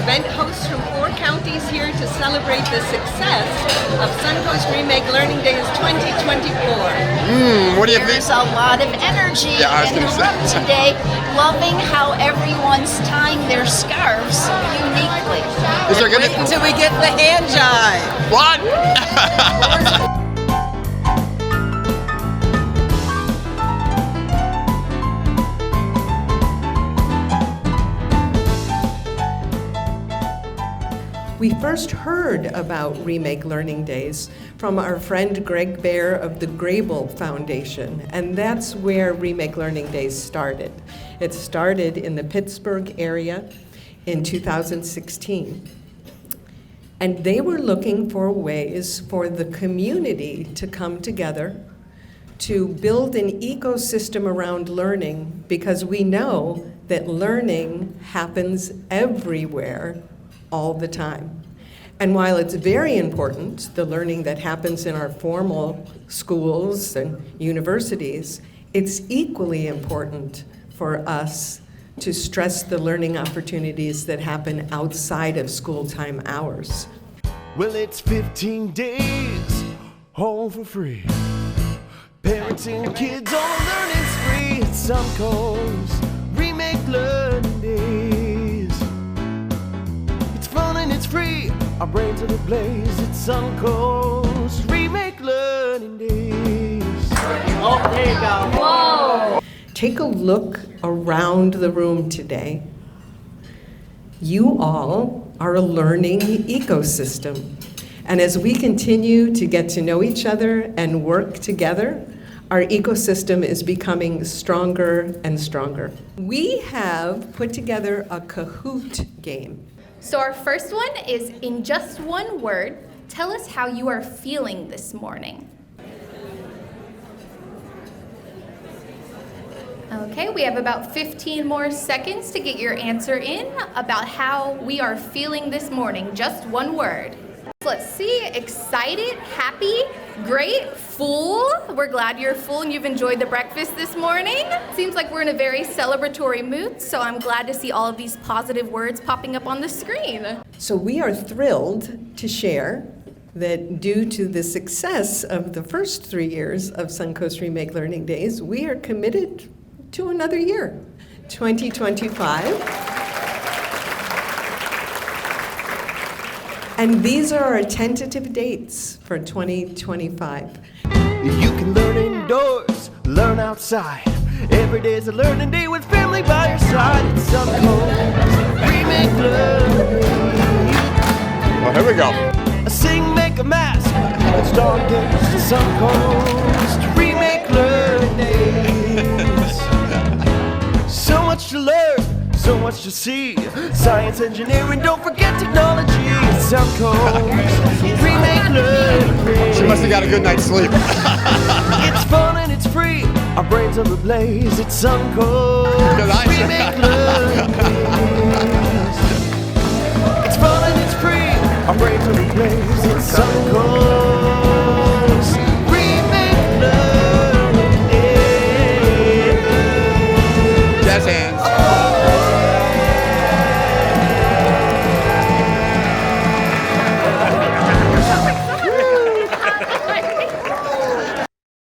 event hosts from 4 counties here to celebrate the success of Suncoast Remake Learning Days 2024. What do you think? There's a lot of energy Yeah, I was in the gonna room say. today. Loving how everyone's tying their scarves uniquely. Is there gonna Wait until we get the hand jive. What? We first heard about Remake Learning Days from our friend Greg Baer of the Grable Foundation, and that's where Remake Learning Days started. It started in the Pittsburgh area in 2016. And they were looking for ways for the community to come together to build an ecosystem around learning, because we know that learning happens everywhere all the time. And while it's very important, the learning that happens in our formal schools and universities, it's equally important for us to stress the learning opportunities that happen outside of school time hours. Well, it's 15 days home for free. Parents and kids on a learning spree. It's Suncoast Remake Learning Days. It's fun and it's free. Our brains are ablaze. It's Suncoast Remake Learning Days. Oh, there you go. Whoa! Take a look around the room today. You all are a learning ecosystem. And as we continue to get to know each other and work together, our ecosystem is becoming stronger and stronger. We have put together a Kahoot game. So our first one is, in just one word, tell us how you are feeling this morning. Okay, we have about 15 more seconds to get your answer in about how we are feeling this morning. Just one word. Let's see, excited, happy, great, full. We're glad you're full and you've enjoyed the breakfast this morning. Seems like we're in a very celebratory mood, so I'm glad to see all of these positive words popping up on the screen. So we are thrilled to share that due to the success of the first 3 years of Suncoast Remake Learning Days, we are committed to another year, 2025. And these are our tentative dates for 2025. You can learn indoors, learn outside. Every day's a learning day with family by your side. It's Suncoast Remake Learning Days. Well, here we go. Sing, make a mask. It's dog days to Suncoast Remake Learning Days. So much to learn, so much to see. Science, engineering, don't forget technology. It's Suncoast Remake Learning Days. She must have got a good night's sleep. It's fun and it's free. Our brains are ablaze. It's Suncoast Remake Learning Days. It's fun and it's free. Our brains are ablaze. It's Suncoast